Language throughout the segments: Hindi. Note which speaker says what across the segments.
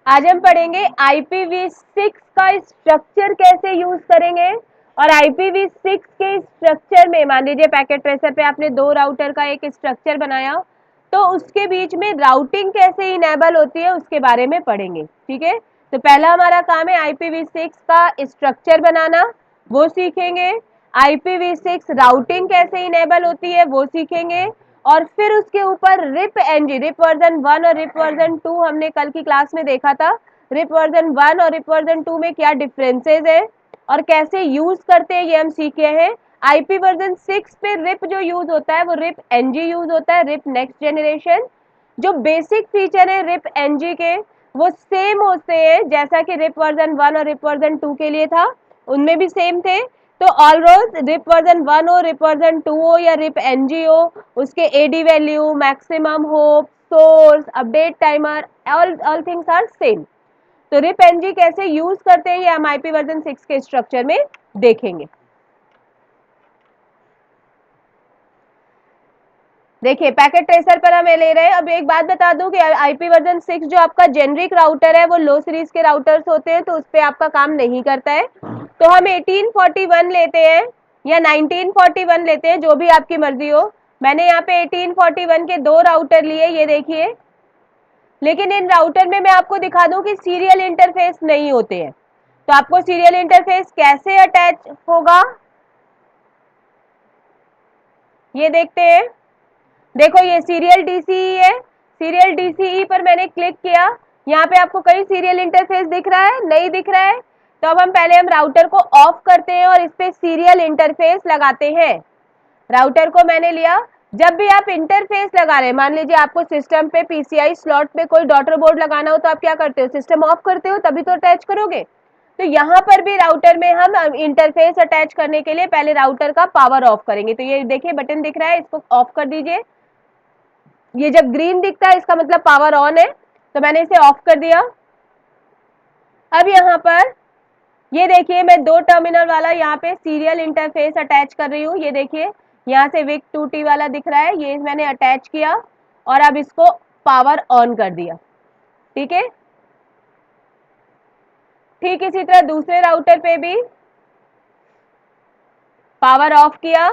Speaker 1: आज हम पढ़ेंगे IPv6 का स्ट्रक्चर कैसे यूज करेंगे। और IPv6 के स्ट्रक्चर में मान लीजिए पैकेट ट्रेसर पे आपने दो राउटर का एक स्ट्रक्चर बनाया, तो उसके बीच में राउटिंग कैसे इनेबल होती है उसके बारे में पढ़ेंगे। ठीक है, तो पहला हमारा काम है IPv6 का स्ट्रक्चर बनाना, वो सीखेंगे। IPv6 राउटिंग कैसे इनेबल होती है वो सीखेंगे। और फिर उसके ऊपर रिप एनजी, रिप वर्जन 1 और रिप वर्जन 2 हमने कल की क्लास में देखा था। रिप वर्जन 1 और रिप वर्जन 2 में क्या डिफरेंसेस है और कैसे यूज करते हैं ये हम सीखे हैं। आईपी वर्जन 6 पे रिप जो यूज होता है वो रिप एनजी यूज होता है, रिप नेक्स्ट जनरेशन। जो बेसिक फीचर है रिप एनजी के वो सेम होते हैं जैसा कि रिप वर्जन 1 और रिप वर्जन 2 के लिए था, उनमें भी सेम थे। तो ऑल रोज रिप वर्जन 1 हो, रिप वर्जन 2 हो या रिप एनजी हो, उसके AD value, maximum hop, source, update timer, all things are same. तो रिप एनजी कैसे यूज करते हैं ये हम आईपी वर्जन 6 के स्ट्रक्चर में देखेंगे। देखिए पैकेट ट्रेसर पर हम ले रहे हैं। अब एक बात बता दूं कि आईपी वर्जन 6 जो आपका जेनरिक राउटर है वो लो सीरीज के राउटर्स होते हैं, तो उस पर आपका काम नहीं करता है। तो हम 1841 लेते हैं या 1941 लेते हैं, जो भी आपकी मर्जी हो। मैंने यहाँ पे 1841 के दो राउटर लिए, ये देखिए। लेकिन इन राउटर में मैं आपको दिखा दूं कि सीरियल इंटरफेस नहीं होते हैं। तो आपको सीरियल इंटरफेस कैसे अटैच होगा ये देखते हैं। देखो ये सीरियल डीसीई है, सीरियल डीसीई पर मैंने क्लिक किया, यहाँ पे आपको कहीं सीरियल इंटरफेस दिख रहा है? नहीं दिख रहा है। तो अब हम पहले राउटर को ऑफ करते हैं और इस पे सीरियल इंटरफेस लगाते हैं। राउटर को मैंने लिया। जब भी आप इंटरफेस लगा रहे हैं, मान लीजिए आपको सिस्टम पे पीसीआई स्लॉट पे कोई डॉटर बोर्ड लगाना हो, तो आप क्या करते हो? सिस्टम ऑफ करते हो तभी तो अटैच करोगे। तो यहाँ पर भी राउटर में हम इंटरफेस अटैच करने के लिए पहले राउटर का पावर ऑफ करेंगे। तो ये देखिए बटन दिख रहा है, इसको ऑफ कर दीजिए। ये जब ग्रीन दिखता है इसका मतलब पावर ऑन है, तो मैंने इसे ऑफ कर दिया। अब यहाँ पर ये देखिए मैं दो टर्मिनल वाला यहाँ पे सीरियल इंटरफेस अटैच कर रही हूँ। ये देखिए यहाँ से विक 2T वाला दिख रहा है, ये मैंने अटैच किया और अब इसको पावर ऑन कर दिया। ठीक है, ठीक इसी तरह दूसरे राउटर पे भी पावर ऑफ किया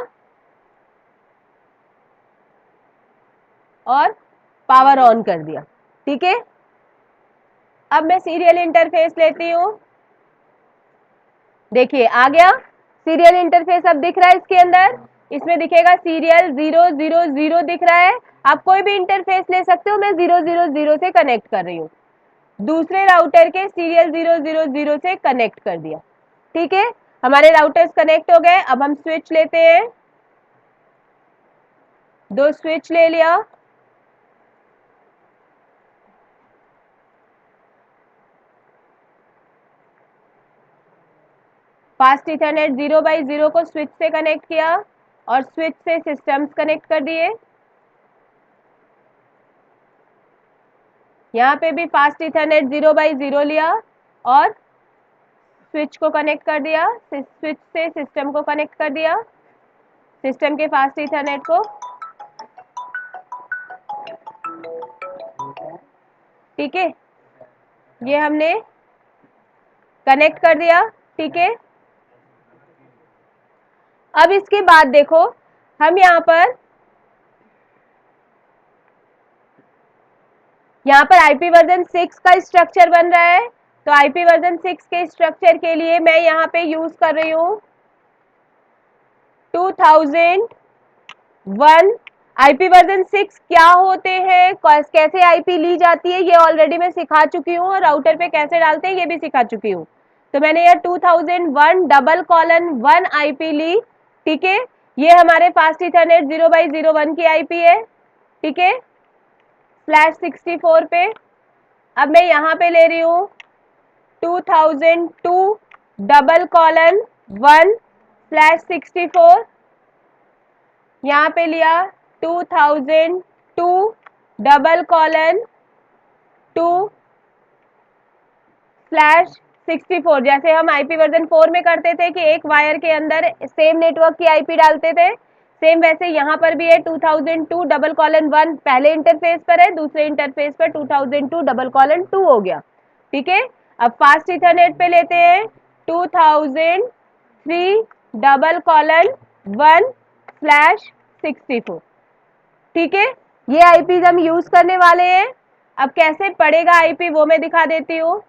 Speaker 1: और पावर ऑन कर दिया। ठीक है, अब मैं सीरियल इंटरफेस लेती हूँ। देखिए आ गया सीरियल इंटरफेस, अब दिख रहा है इसके अंदर। इसमें दिखेगा सीरियल 000 दिख रहा है। आप कोई भी इंटरफेस ले सकते हो, मैं 000 से कनेक्ट कर रही हूँ। दूसरे राउटर के सीरियल 000 से कनेक्ट कर दिया। ठीक है, हमारे राउटर्स कनेक्ट हो गए। अब हम स्विच लेते हैं, दो स्विच ले लिया। फास्ट इथरनेट 0x0 को स्विच से कनेक्ट किया और स्विच से सिस्टम्स कनेक्ट कर दिए। यहाँ पे भी फास्ट इथरनेट 0x0 लिया और स्विच को कनेक्ट कर दिया, स्विच से सिस्टम को कनेक्ट कर दिया, सिस्टम के फास्ट इथरनेट को। ठीक है, ये हमने कनेक्ट कर दिया। ठीक है, अब इसके बाद देखो हम यहाँ पर आईपी वर्जन 6 का स्ट्रक्चर बन रहा है। तो आईपी वर्जन 6 के स्ट्रक्चर के लिए मैं यहाँ पे यूज कर रही हूँ 2001। आईपी वर्जन 6 क्या होते हैं, कैसे आईपी ली जाती है, ये ऑलरेडी मैं सिखा चुकी हूँ और राउटर पे कैसे डालते हैं ये भी सिखा चुकी हूँ। तो मैंने ये 2001:1 आईपी ली। ठीक है, ये हमारे फास्ट इथरनेट 0x01 की आईपी है। ठीक है, /64 पे। अब मैं यहाँ पे ले रही हूँ 2002:1/64। यहाँ पे लिया 2002:2/64। जैसे हम आईपी वर्जन 4 में करते थे कि एक वायर के अंदर सेम नेटवर्क की आईपी डालते थे, सेम वैसे यहाँ पर भी है 2002:1 पहले इंटरफेस पर है, दूसरे इंटरफेस पर 2002:2 हो गया। ठीक है, अब फास्ट इथरनेट पे लेते हैं 2003:1/64। ठीक है, ये आईपी हम यूज करने वाले हैं। अब कैसे पड़ेगा आईपी वो मैं दिखा देती हूँ।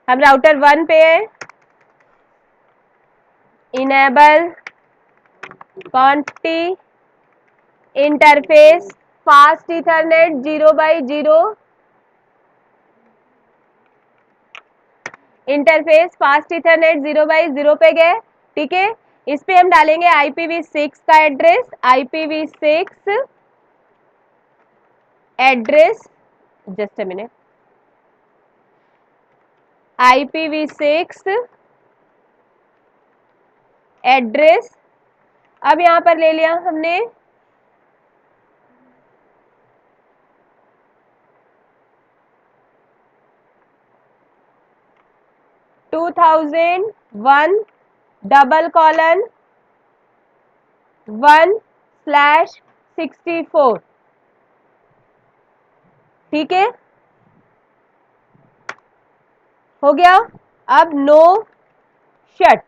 Speaker 1: हम राउटर 1 पे है, enable conf t interface fast Ethernet 0/0, interface fast Ethernet 0/0 पे गए। ठीक है, इस पे हम डालेंगे IPv6 का address, IPv6 address, just a minute, IPv6 address. अब यहां पर ले लिया हमने 2001:1/64। ठीक है, हो गया। अब नो शट,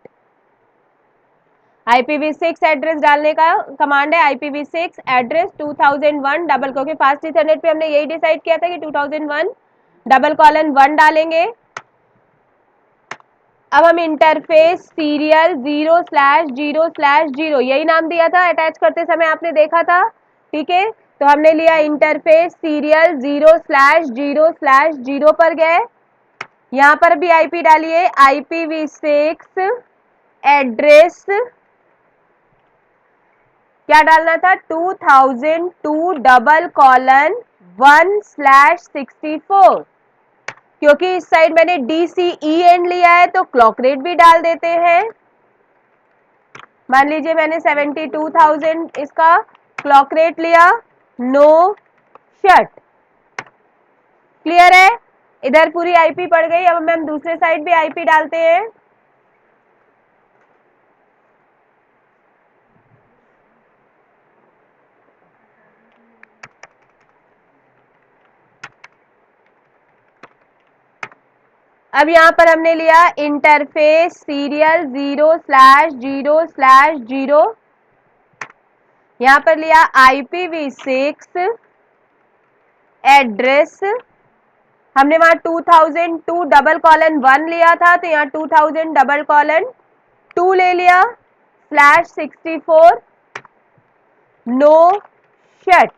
Speaker 1: IPv6 एड्रेस डालने का कमांड है, IPv6 एड्रेस 2001 डबल, क्योंकि फास्ट इथरनेट पे हमने यही डिसाइड किया था कि 2001:1 डालेंगे। अब हम इंटरफेस सीरियल 0/0/0, यही नाम दिया था अटैच करते समय, आपने देखा था। ठीक है, तो हमने लिया इंटरफेस सीरियल 0/0/0 पर गए, यहां पर भी आईपी डालिए, IPv6 एड्रेस क्या डालना था, 2002:1/64, क्योंकि इस साइड मैंने DCEN लिया है तो क्लॉक रेट भी डाल देते हैं। मान लीजिए मैंने 72,000 इसका क्लॉक रेट लिया, नो शट। क्लियर है, इधर पूरी आईपी पड़ गई। अब हम दूसरे साइड भी आईपी डालते हैं। अब यहां पर हमने लिया इंटरफेस सीरियल 0/0/0, यहां पर लिया IPv6 एड्रेस, हमने वहां 2002:1 लिया था तो यहाँ 2000:2 ले लिया, /64 नो शट।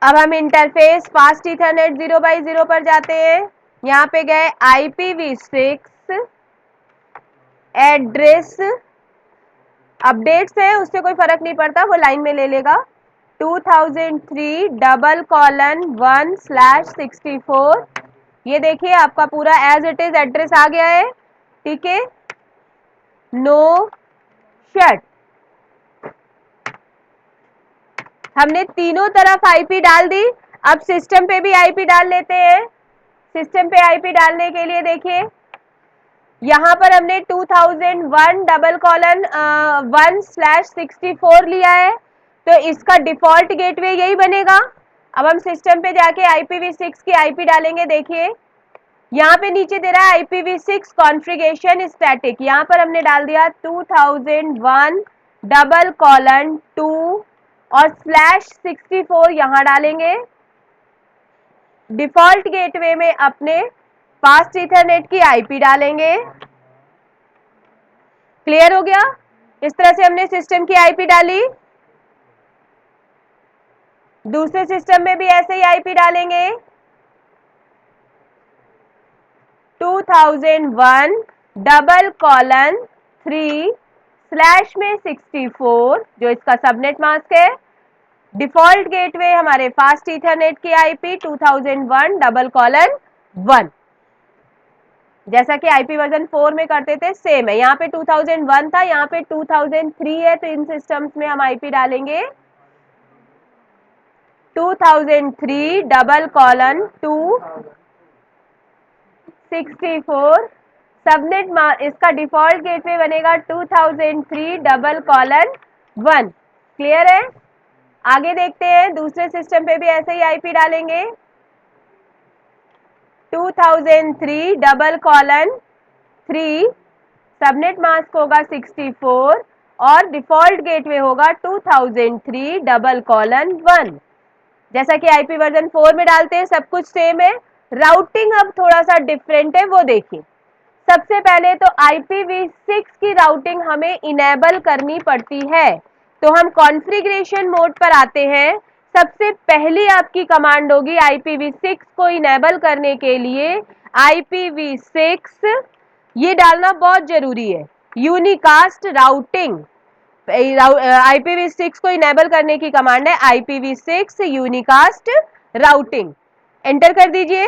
Speaker 1: अब हम इंटरफेस फास्ट इथरनेट 0/0 पर जाते हैं, यहां पे गए IPv6 एड्रेस, अपडेट्स है उससे कोई फर्क नहीं पड़ता, वो लाइन में ले लेगा, 2003:1/64। ये देखिए आपका पूरा एज इट इज एड्रेस आ गया है। ठीक है, नो शट। हमने तीनों तरफ आईपी डाल दी, अब सिस्टम पे भी आईपी डाल लेते हैं। सिस्टम पे आईपी डालने के लिए देखिए यहां पर हमने 2001:1/64 लिया है तो इसका डिफॉल्ट गेटवे यही बनेगा। अब हम सिस्टम पे जाके IPv6 की आईपी डालेंगे। देखिए यहाँ पे नीचे दे रहा है IPv6 कॉन्फ़िगरेशन स्टैटिक, यहाँ पर हमने डाल दिया 2001:2 और /64 यहाँ डालेंगे। डिफॉल्ट गेटवे में अपने फास्ट इथरनेट की आईपी डालेंगे। क्लियर हो गया, इस तरह से हमने सिस्टम की आईपी डाली। दूसरे सिस्टम में भी ऐसे ही आईपी डालेंगे, 2001:3/64 जो इसका सबनेट मास्क है। डिफॉल्ट गेटवे हमारे फास्ट इथरनेट की आईपी 2001:1, जैसा कि आईपी वर्जन 4 में करते थे सेम है। यहाँ पे 2001 था, यहाँ पे 2003 है, तो इन सिस्टम्स में हम आईपी डालेंगे 2003:2/64। सबनेट इसका डिफॉल्ट गेटवे बनेगा 2003:1। क्लियर है, आगे देखते हैं, दूसरे सिस्टम पे भी ऐसे ही आईपी डालेंगे 2003:3, सबनेट मास्क होगा 64 और डिफॉल्ट गेटवे होगा 2003:1। जैसा कि आईपी वर्जन 4 में डालते हैं सब कुछ सेम है, राउटिंग अब थोड़ा सा डिफरेंट है, वो देखिए। सबसे पहले तो IPv6 की राउटिंग हमें इनेबल करनी पड़ती है, तो हम कॉन्फ़िगरेशन मोड पर आते हैं। सबसे पहली आपकी कमांड होगी IPv6 को इनेबल करने के लिए IPv6 ये डालना बहुत जरूरी है, यूनिकास्ट राउटिंग। IPv6 को इनेबल करने की कमांड है IPv6 यूनिकास्ट राउटिंग, एंटर कर दीजिए।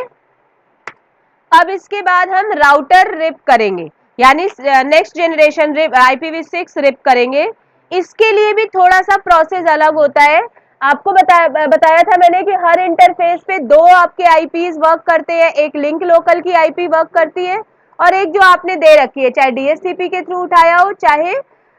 Speaker 1: अब इसके बाद हम राउटर रिप करेंगे, यानी next generation rib IPv6 rib करेंगे। इसके लिए भी थोड़ा सा प्रोसेस अलग होता है। आपको बताया था मैंने कि हर इंटरफेस पे दो आपके आईपीज वर्क करते हैं, एक लिंक लोकल की आईपी वर्क करती है और एक जो आपने दे रखी है, चाहे DHCP के थ्रू उठाया हो, चाहे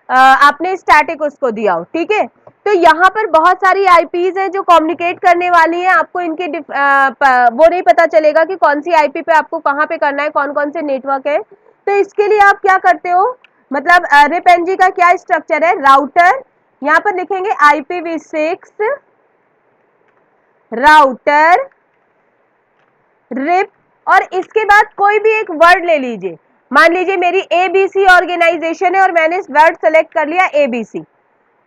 Speaker 1: आपने स्टैटिक उसको दिया हो, ठीक है। तो यहाँ पर बहुत सारी आईपीज हैं जो कम्युनिकेट करने वाली हैं, आपको इनके वो नहीं पता चलेगा कि कौन सी आईपी पे आपको कहाँ पे करना है, कौन कौन से नेटवर्क है। तो इसके लिए आप क्या करते हो, मतलब रिप-एनजी का क्या स्ट्रक्चर है, राउटर, यहाँ पर लिखेंगे IPv6 राउटर रिप, और इसके बाद कोई भी एक वर्ड ले लीजिए। मान लीजिए मेरी ABC ऑर्गेनाइजेशन है और मैंने इस वर्ड सेलेक्ट कर लिया ABC,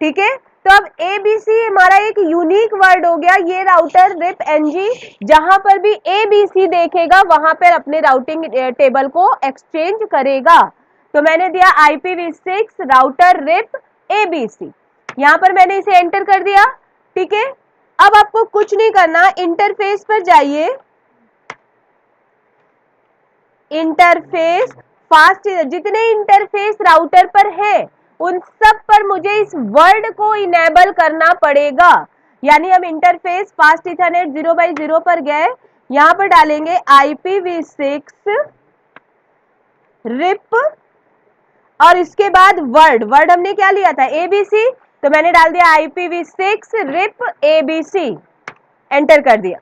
Speaker 1: ठीक है। तो अब ABC हमारा एक यूनिक वर्ड हो गया, ये राउटर रिप एनजी जहां पर भी ABC देखेगा वहां पर अपने राउटिंग टेबल को एक्सचेंज करेगा। तो मैंने दिया IPv6 राउटर रिप ABC, यहां पर मैंने इसे एंटर कर दिया, ठीक है। अब आपको कुछ नहीं करना, इंटरफेस पर जाइए, इंटरफेस फास्ट, जितने इंटरफेस राउटर पर है उन सब पर मुझे इस वर्ड को इनेबल करना पड़ेगा। यानी हम इंटरफेस फास्ट इथरनेट 0x0 पर गए, यहां पर डालेंगे IPv6 रिप और इसके बाद वर्ड हमने क्या लिया था, ABC, तो मैंने डाल दिया IPv6 रिप ABC, एंटर कर दिया।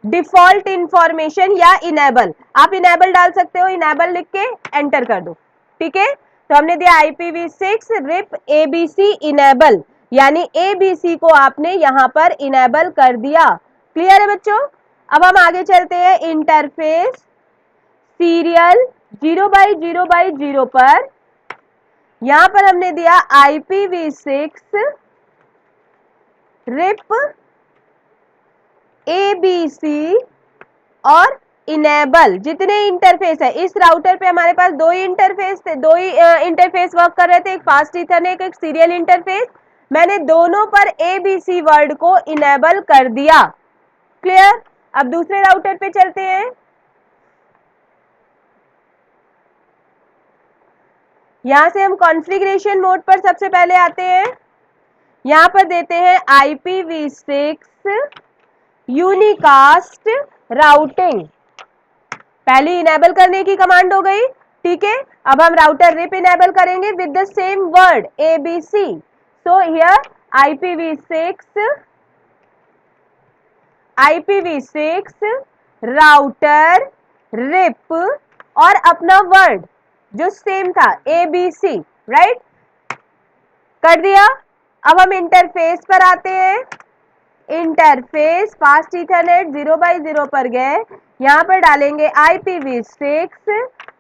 Speaker 1: डिफॉल्ट इंफॉर्मेशन या इनेबल, आप इनेबल डाल सकते हो, इनेबल लिख के एंटर कर दो, ठीक है। तो हमने दिया IPv6 रिप ABC इनेबल, यानी ABC को आपने यहां पर इनेबल कर दिया। क्लियर है बच्चों। अब हम आगे चलते हैं, इंटरफेस सीरियल 0x0x0 पर, यहां पर हमने दिया IPv6 रिप ABC और इनेबल। जितने इंटरफेस है इस राउटर पे, हमारे पास दो ही इंटरफेस थे, दो ही इंटरफेस वर्क कर रहे थे, एक फास्ट इथरनेट एक सीरियल इंटरफेस, मैंने दोनों पर ABC वर्ड को इनेबल कर दिया। क्लियर। अब दूसरे राउटर पे चलते हैं, यहां से हम कॉन्फ़िगरेशन मोड पर सबसे पहले आते हैं, यहां पर देते हैं IPv6 यूनिकास्ट राउटिंग, पहली इनेबल करने की कमांड हो गई, ठीक है। अब हम राउटर रिप इनेबल करेंगे with the same word ABC, so here IPv6 router RIP और अपना वर्ड जो सेम था ABC, राइट, कर दिया। अब हम इंटरफेस पर आते हैं, इंटरफेस फास्ट इथरनेट 0x0 पर गए, यहां पर डालेंगे IPv6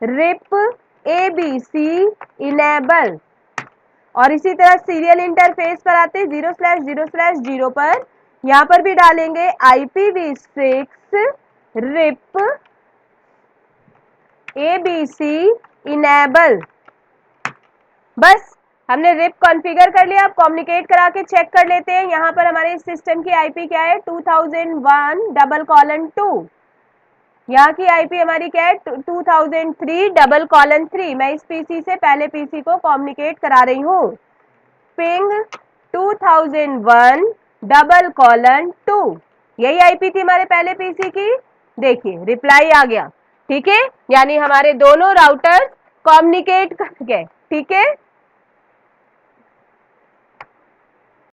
Speaker 1: रिप ABC इनेबल, और इसी तरह सीरियल इंटरफेस पर आते हैं 0/0/0 पर, यहां पर भी डालेंगे IPv6 रिप ABC इनेबल। बस हमने रिप कॉन्फ़िगर कर लिया। अब कम्युनिकेट करा के चेक कर लेते हैं, यहाँ पर हमारे सिस्टम की आईपी क्या है, 2001:2, यहाँ की आईपी हमारी क्या है 2003:3। मैं इस पीसी से पहले पीसी को कम्युनिकेट करा रही हूँ, पिंग 2001:2, यही आईपी थी हमारे पहले पीसी की। देखिए रिप्लाई आ गया, ठीक है, यानी हमारे दोनों राउटर कम्युनिकेट कर गए, ठीक है।